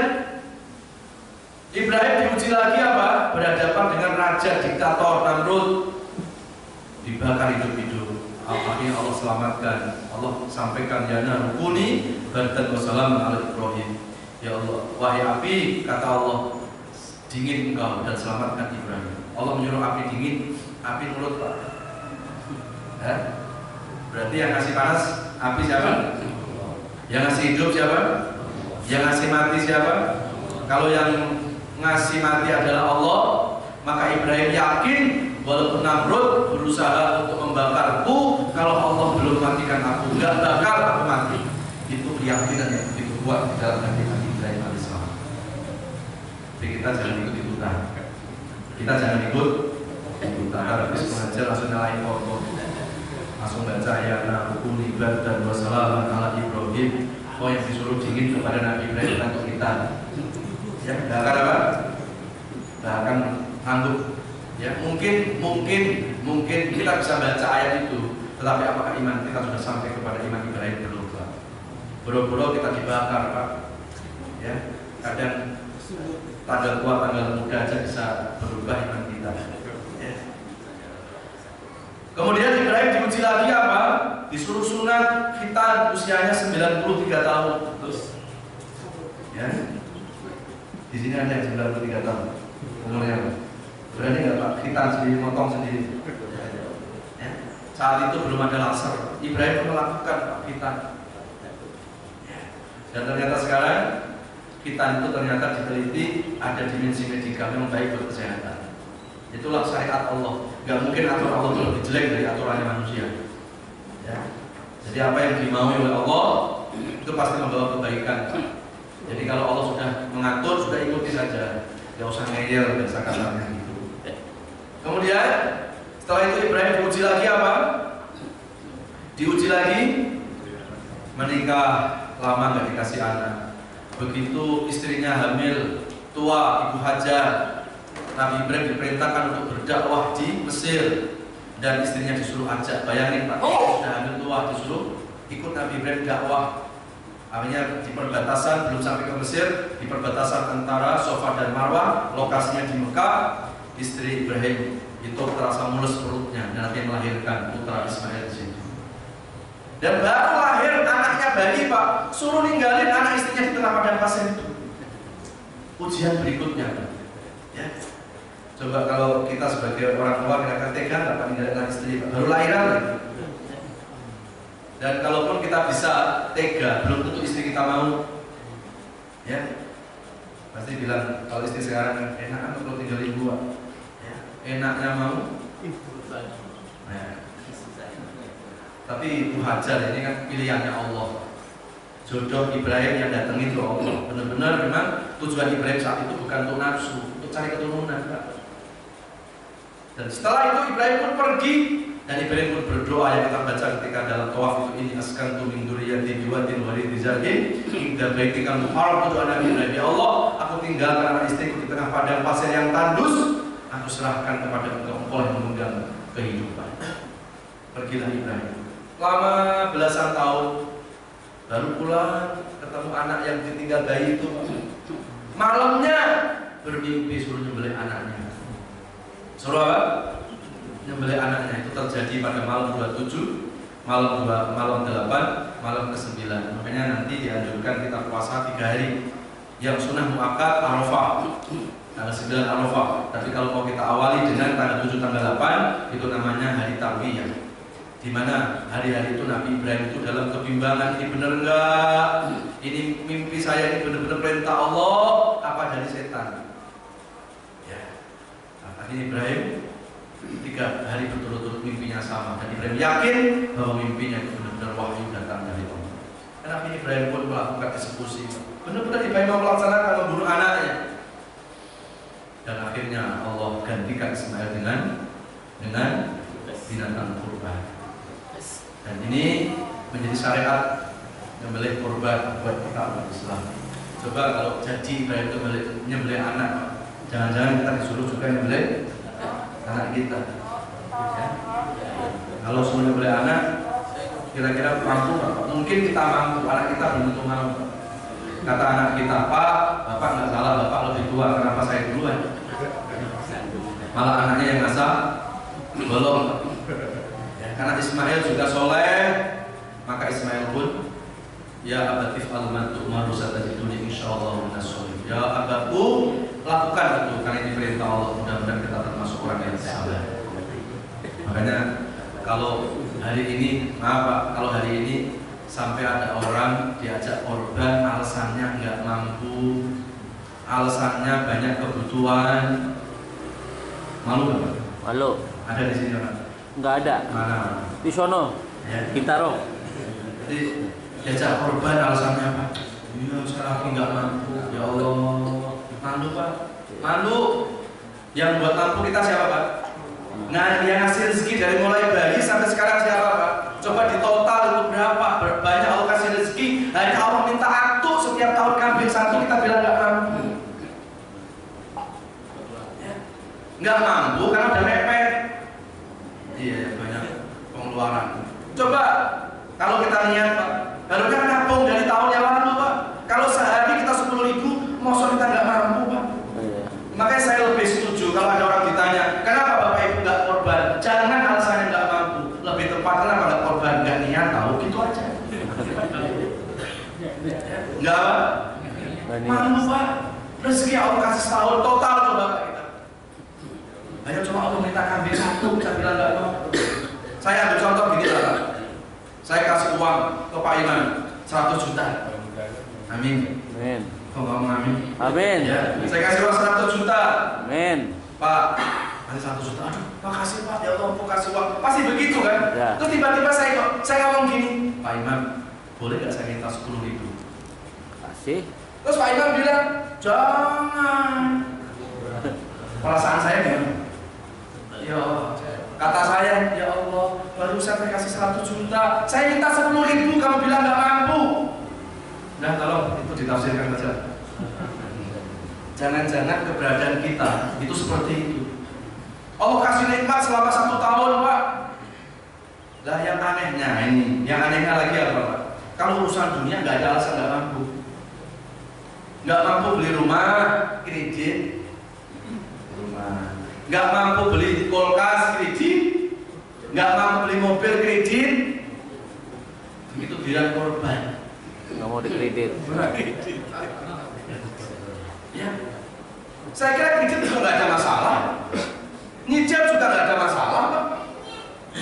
Ibrahim diuji lagi apa? Berhadapan dengan raja diktator Namrud, dibakar hidup-hidup. Akhirnya Allah selamatkan. Allah sampaikan jana rukuni bardan wassalam ala Ibrahim. Ya Allah, wahai api, kata Allah, dingin engkau dan selamatkan Ibrahim. Allah menyuruh api dingin, api nurut Pak. Berarti yang ngasih panas api siapa? Yang ngasih hidup siapa? Yang ngasih mati siapa? Kalau yang ngasih mati adalah Allah, maka Ibrahim yakin walaupun Namrud berusaha untuk membakarku, kalau Allah belum matikan aku, nggak bakal aku mati. Itu keyakinan yang begitu kuat di dalam hati Ibrahim alaihissalam. Jadi kita jangan ikut-ikutan. Kita jangan ikut kita habis mengajar langsung nyalain pokok, langsung baca ya rukun ibad dan wassalamu ala Ibrahim. Oh, yang disuruh dingin kepada Nabi Ibrahim untuk kita. Ya, nggak akan apa? Nggak akan ngantuk. Ya, mungkin kita bisa baca ayat itu, tetapi apakah iman kita sudah sampai kepada iman Ibrahim belum, Pak? Boro-boro kita dibakar, Pak. Ya, kadang tanggal tua, tanggal muda aja bisa berubah iman kita. Ya. Kemudian Ibrahim diuji lagi apa? Disuruh sunat khitan usianya 93 tahun. Terus, ya, di sini ada yang 93 tahun umurnya. Berani nggak Pak? Khitan sendiri, motong sendiri. Ya. Saat itu belum ada laser. Ibrahim melakukan Pak khitan. Dan ternyata sekarang khitan itu ternyata diteliti ada dimensi medikal yang baik buat kesehatan. Itulah syariat Allah. Gak mungkin aturan Allah itu lebih jelek dari aturannya manusia. Ya. Jadi apa yang dimaui oleh Allah itu pasti membawa kebaikan. Jadi kalau Allah sudah mengatur, sudah ikuti saja. Gak usah ngeyel biasa kasarnya gitu. Kemudian setelah itu Ibrahim diuji lagi apa? Diuji lagi menikah lama gak dikasih anak. Begitu istrinya hamil, tua, ibu Hajar, Nabi Ibrahim diperintahkan untuk berdakwah di Mesir dan istrinya disuruh ajak. Bayangin Pak, sudah hamil tua disuruh ikut Nabi Ibrahim dakwah. Akhirnya di perbatasan, belum sampai ke Mesir, di perbatasan antara Safa dan Marwah, lokasinya di Mekah, istri Ibrahim itu terasa mulus perutnya dan nanti melahirkan putra Ismail di situ. Dan baru lahir anaknya bayi Pak, suruh ninggalin anak istrinya di tengah padang pasir itu. Ujian berikutnya, ya. Coba kalau kita sebagai orang tua kita tega nggak Pak ninggalin anak istri Pak? Baru lahiran lagi. Dan kalaupun kita bisa tega, belum tentu istri kita mau. Ya, pasti bilang kalau istri sekarang enak kan kalau tinggalin gua. Ya, enaknya mau. Nah, tapi Ibu Hajar ini kan pilihannya Allah. Jodoh Ibrahim yang datengin itu Allah. Benar-benar memang tujuan Ibrahim saat itu bukan untuk nafsu, untuk cari keturunan, Pak. Dan setelah itu Ibrahim pun pergi. Dan Ibrahim pun berdoa yang kita baca ketika dalam tawaf itu, ini askantu min dzurriyyati biwadin ghairi dzar'in inda baitikal muharram. Doa Nabi Ibrahim, ya Allah, aku tinggalkan anak istriku di tengah padang pasir yang tandus, aku serahkan kepada Engkau yang memegang kehidupan. Pergilah Ibrahim. Lama belasan tahun baru pulang ketemu anak yang ditinggal bayi itu. Malamnya bermimpi suruh nyembelih anaknya. Suruh apa? Nyembelih anaknya. Itu terjadi pada malam 27, malam 2, malam 8, malam ke-9. Makanya nanti dianjurkan kita puasa 3 hari. Yang sunnah muakkad Arafah, tanggal 9 Arafah. Tapi kalau mau kita awali dengan tanggal 7, tanggal 8, itu namanya hari Tarwiyah. Di mana hari-hari itu Nabi Ibrahim itu dalam kebimbangan, ini benar enggak? Ini mimpi saya ini benar-benar perintah Allah apa dari setan? Ya. Nah, akhirnya Ibrahim 3 hari berturut-turut mimpinya sama, dan Ibrahim yakin bahwa mimpinya itu benar-benar wahyu datang dari Allah. Dan akhirnya Ibrahim pun melakukan eksekusi. Benar-benar Ibrahim mau melaksanakan membunuh anaknya. Dan akhirnya Allah gantikan Ismail dengan binatang kurban. Dan ini menjadi syariat nyembelih kurban buat kita umat Islam. Coba kalau jadi Ibrahim itu nyembelih anak, jangan-jangan kita disuruh juga nyembelih anak kita. Ya. Kalau suruh nyembelih anak, kira-kira mampu? Mungkin kita mampu, anak kita belum tentu mampu. Kata anak kita, Pak, Bapak nggak salah, Bapak lebih tua, kenapa saya duluan? Malah anaknya yang ngasah, belum. Karena Ismail juga soleh, maka Ismail pun, ya abatif al-mantu marusatajiduni insyaallah minas sholihin. Ya abahku, lakukan itu karena ini perintah Allah. Mudah-mudahan kita termasuk orang yang sabar. Makanya kalau hari ini, maaf Pak, kalau hari ini sampai ada orang diajak korban, alasannya nggak mampu, alasannya banyak kebutuhan, malu nggak Pak? Malu. Ada di sini Pak? Nggak ada. Mana? Di sono. Ya. Bintaro. Jadi diajak korban alasannya apa? Iya sekarang aku nggak mampu. Ya Allah, malu Pak, malu. Yang buat mampu kita siapa Pak? Nah, yang ngasih rezeki dari mulai bayi sampai sekarang siapa Pak? Coba di total itu berapa banyak Allah kasih rezeki. Hanya Allah minta aktu setiap tahun kambing satu, kita bilang nggak mampu. Nggak mampu karena udah mepet. Iya, banyak pengeluaran. Coba kalau kita lihat Pak, harusnya kan nabung dari tahun yang lalu Pak. Kalau sehari kita 10.000, masa kita nggak mampu Pak. Makanya saya lebih setuju kalau ada orang ditanya, kenapa Bapak Ibu nggak korban? Jangan alasannya nggak mampu. Lebih tepat kenapa nggak korban? Nggak niat tahu, gitu aja. Nggak apa? Mampu Pak. Rezeki Allah kasih setahun total coba Pak kita. Hanya cuma Allah minta kambing satu, kita bilang nggak mau. Saya ambil contoh gini lah Pak. Saya kasih uang ke Pak Iman 100 juta. Amin. Amin. Kok ngomong amin? Amin. Ya, saya kasih uang 100 juta. Amin. Pak, kasih 100 juta. Aduh, makasih Pak. Ya Allah, mau kasih uang. Pasti begitu kan? Ya. Terus tiba-tiba saya ngomong gini, Pak Imam, boleh nggak saya minta 10.000? Kasih. Terus Pak Imam bilang, jangan. Perasaan saya gimana? Ya Allah. Kata saya, ya Allah, barusan saya kasih 100 juta. Saya minta 10.000, kamu bilang nggak mampu. Nah, tolong itu ditafsirkan saja. Jangan-jangan keberadaan kita itu seperti itu. Allah kasih nikmat selama 1 tahun, Pak. Lah yang anehnya ini, yang anehnya lagi apa, Pak? Kalau urusan dunia nggak ada alasan nggak mampu. Nggak mampu beli rumah, kredit, rumah. Nggak mampu beli kulkas, kredit. Nggak mampu beli mobil, kredit. Begitu bilang korban. Nggak mau dikredit. Ya, saya kira kredit juga nggak ada masalah. Nyicil juga nggak ada masalah, Pak.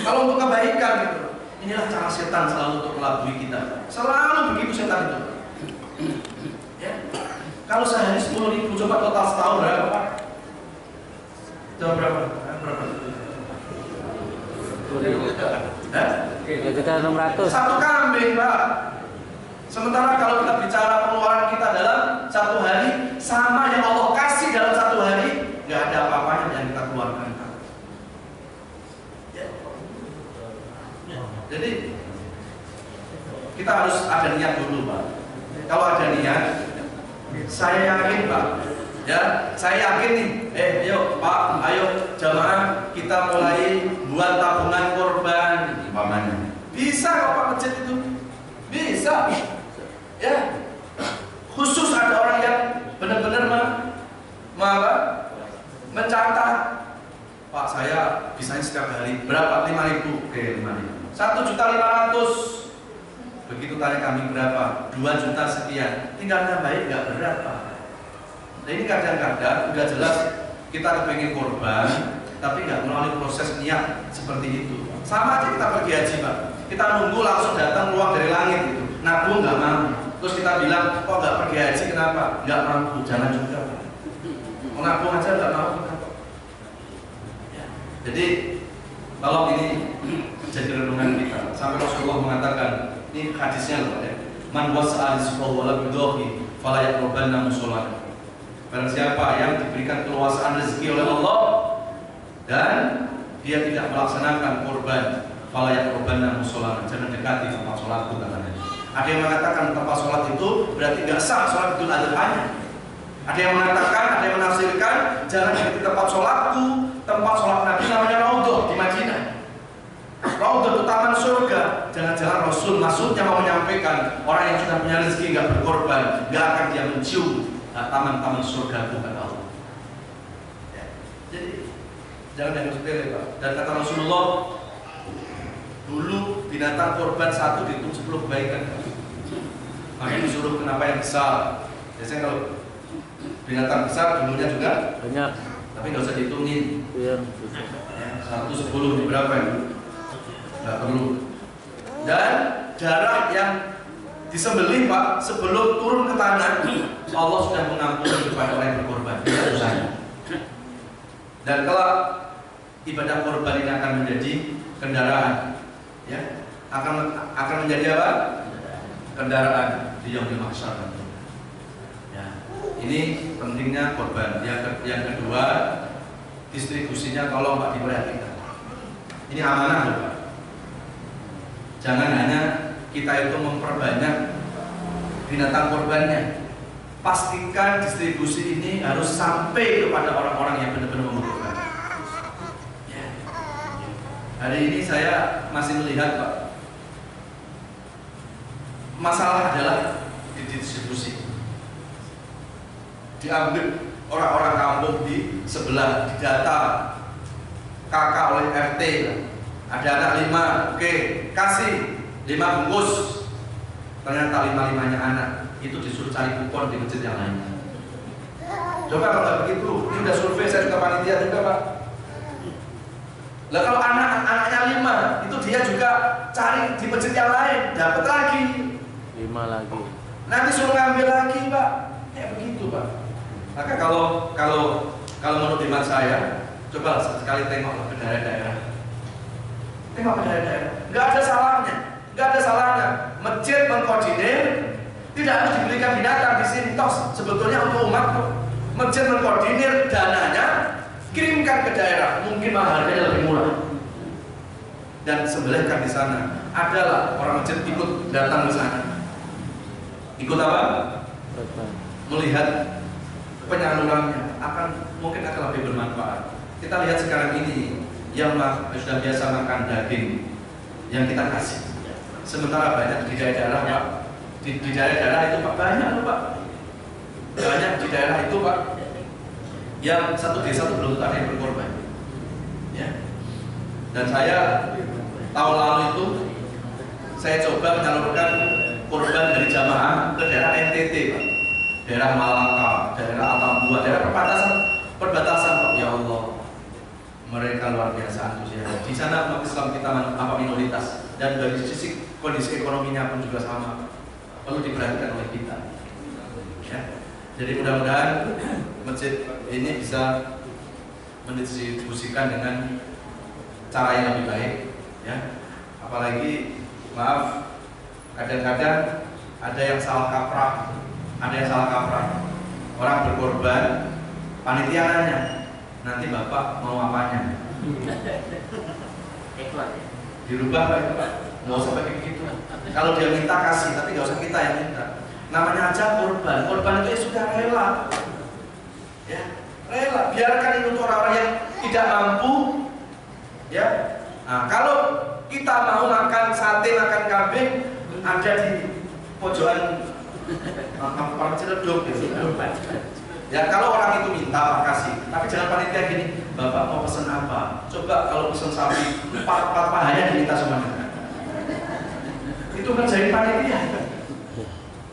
Kalau untuk kebaikan gitu. Inilah cara setan selalu untuk melabui kita. Selalu begitu setan itu. Ya. Kalau sehari 10.000, coba total setahun berapa Pak? Coba berapa? Berapa? 3.600. Satu kambing Pak. Sementara kalau kita bicara pengeluaran kita dalam 1 hari sama yang Allah kasih dalam 1 hari, nggak ada apa-apanya yang kita keluarkan. Jadi kita harus ada niat dulu Pak. Kalau ada niat, saya yakin Pak. Ya, saya yakin nih. Yuk Pak, ayo jamaah kita mulai buat tabungan korban. Umpamanya. Bisa kok Pak masjid itu. Bisa. Ya. Khusus ada orang yang benar-benar mencatat. Pak, saya bisanya setiap hari berapa? 5.000. Oke, 5.000. 1.500.000. Begitu tanya kami berapa? 2 juta sekian. Tinggal nambahin nggak berat Pak. Nah ini kadang-kadang udah jelas kita kepengen korban, tapi nggak melalui proses niat seperti itu. Sama aja kita pergi haji Pak. Kita nunggu langsung datang uang dari langit gitu. Nabung nggak mampu. Terus kita bilang, kok nggak pergi haji kenapa? Nggak mampu. Jangan juga Pak. Mau nabung aja nggak mampu. Ya. Jadi kalau ini jadi renungan kita. Sampai Rasulullah mengatakan, ini hadisnya loh ya. Man wasa'a rizqahu wa lam yudhi fala yaqrabanna musallana. Barang siapa yang diberikan keluasaan rezeki oleh Allah dan dia tidak melaksanakan korban, fala yaqrabanna musallana, jangan dekati tempat sholatku katanya. Ada yang mengatakan tempat sholat itu berarti nggak sah sholat Idul Adha-nya. Ada yang mengatakan, ada yang menafsirkan jangan dekati tempat sholatku, tempat sholat Nabi namanya Raudhah di Madinah. Raudhah itu taman surga. Jangan-jangan Rasul maksudnya mau menyampaikan orang yang sudah punya rezeki nggak berkorban, nggak akan dia mencium taman-taman surga bukan Allah. Ya. Jadi jangan dianggap sepele Pak. Dan kata Rasulullah, dulu binatang korban 1 dihitung 10 kebaikan. Makanya disuruh kenapa yang besar. Biasanya kalau binatang besar dulunya juga Banyak. tapi nggak usah dihitungin. Iya. 110 ini berapa ya? Nggak perlu. Dan jarak yang disembelih Pak sebelum turun ke tanah, Allah sudah mengampuni kepada orang yang berkorban. Tidak usah. Dan kalau ibadah korban ini akan menjadi kendaraan, ya, akan menjadi apa? Kendaraan di yaumil mahsyar. Ya, ini pentingnya korban. Yang kedua, distribusinya tolong Pak diperhatikan. Ini amanah loh Pak. Jangan hanya kita itu memperbanyak binatang kurbannya. Pastikan distribusi ini harus sampai kepada orang-orang yang benar-benar membutuhkan. Ya. Hari ini saya masih melihat Pak, masalah adalah di distribusi. Diambil orang-orang kampung di sebelah, didata kakak oleh RT. Ada anak 5, oke, kasih 5 bungkus. Ternyata 5-5-nya anak itu disuruh cari kupon di masjid yang lain. Coba kalau begitu, ini udah survei, saya juga panitia juga Pak. Lah kalau anaknya 5, itu dia juga cari di masjid yang lain, dapat lagi 5 lagi. nanti suruh ngambil lagi Pak. Kayak begitu Pak. Maka kalau menurut iman saya, coba sekali tengok ke daerah-daerah. Tengok ke daerah-daerah, nggak ada salahnya, nggak ada salahnya. Masjid mengkoordinir, tidak harus diberikan binatang di sini. Toh sebetulnya untuk umat tuh. Masjid mengkoordinir dananya, kirimkan ke daerah, mungkin harganya lebih murah. Dan sembelihkan di sana. Adalah orang masjid ikut datang ke sana. Ikut apa? Melihat penyalurannya mungkin akan lebih bermanfaat. Kita lihat sekarang ini yang sudah biasa makan daging yang kita kasih. Sementara banyak di daerah Pak, di daerah itu Pak banyak loh Pak, banyak di daerah itu Pak, yang satu desa itu belum ada yang berkorban. Ya. Dan saya tahun lalu itu saya coba menyalurkan korban dari jamaah ke daerah NTT Pak, daerah Malaka, daerah Atambua, daerah perbatasan Pak. Ya Allah, mereka luar biasa antusias. Di sana umat Islam kita minoritas, dan dari sisi kondisi ekonominya pun juga sama, perlu diperhatikan oleh kita. Ya. Jadi mudah-mudahan masjid ini bisa mendistribusikan dengan cara yang lebih baik. Ya. Apalagi maaf, kadang-kadang ada yang salah kaprah, orang berkorban, panitia nanya, nanti bapak mau apanya? Dirubah Pak itu Pak, nggak usah pakai begitu. Kalau dia minta kasih, tapi nggak usah kita yang minta. Namanya aja korban itu ya sudah rela, ya rela. Biarkan itu untuk orang-orang yang tidak mampu, ya. Nah, kalau kita mau makan sate, makan kambing, ada di pojokan Kampung Ciledug gitu. Ya kalau orang itu minta Pak kasih, tapi jangan panitia gini, bapak mau pesen apa? Coba kalau pesen sapi, 4 pahanya diminta semuanya. Itu ngerjain panitia.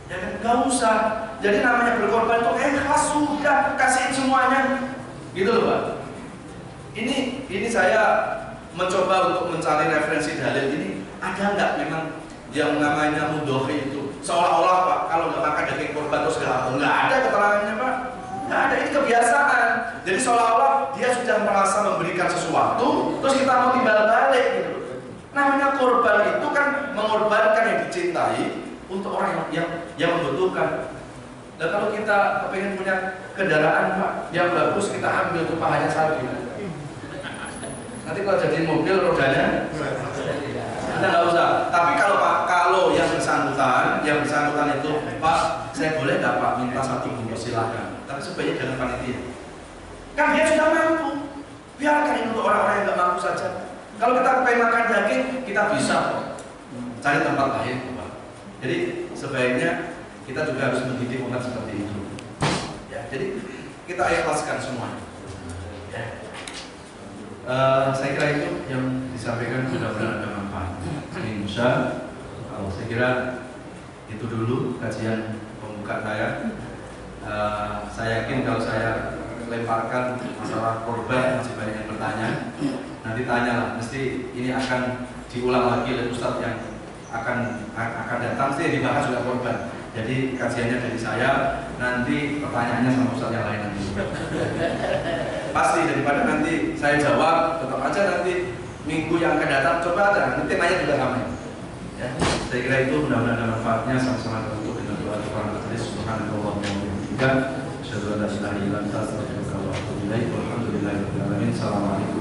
Ya kan nggak usah. Jadi namanya berkorban itu ikhlas sudah, kasihin semuanya, gitu loh Pak. Ini saya mencoba untuk mencari referensi dalil ini. Ada nggak memang yang namanya mudhofi itu seolah-olah Pak kalau nggak makan daging korban terus nggak ada keterangannya Pak. Nggak ada, ini kebiasaan. Jadi seolah-olah dia sudah merasa memberikan sesuatu, terus kita mau timbal balik gitu. Namanya korban itu kan mengorbankan yang dicintai untuk orang yang membutuhkan. Dan kalau kita pengen punya kendaraan Pak yang bagus, kita ambil tuh pahanya sapi. Nanti kalau jadi mobil rodanya, kita nggak usah. Tapi kalau yang bersangkutan itu Pak, saya boleh nggak Pak minta 1 bungkus, silakan. Tapi sebaiknya jangan panitia. Kan dia sudah mampu. Biarkan itu untuk orang-orang yang nggak mampu saja. Kalau kita pengen makan daging, kita bisa kok cari tempat lain Pak. Jadi sebaiknya kita juga harus mendidik umat seperti itu. Ya, jadi kita ikhlaskan semua. Ya. Saya kira itu yang disampaikan mudah-mudahan ada manfaat. Insya Allah, saya kira itu dulu kajian pembuka saya. Saya yakin kalau saya lemparkan masalah korban masih banyak yang bertanya. Nanti tanyalah, mesti ini akan diulang lagi oleh Ustadz yang akan datang. Mesti dibahas juga korban. Jadi kajiannya dari saya, nanti pertanyaannya sama Ustadz yang lain nanti. Pasti daripada nanti saya jawab, tetap aja nanti minggu yang akan datang coba aja, nanti temanya juga sama. Ya, saya kira itu mudah-mudahan ada manfaatnya. Sama-sama tertutup dengan doa Tuhan majelis. Subhanallah wa bihamdihi, asyhadu an la ilaha illa anta, astaghfiruka wa atubu ilaik. Walhamdulillahirabbil alamin. Assalamualaikum.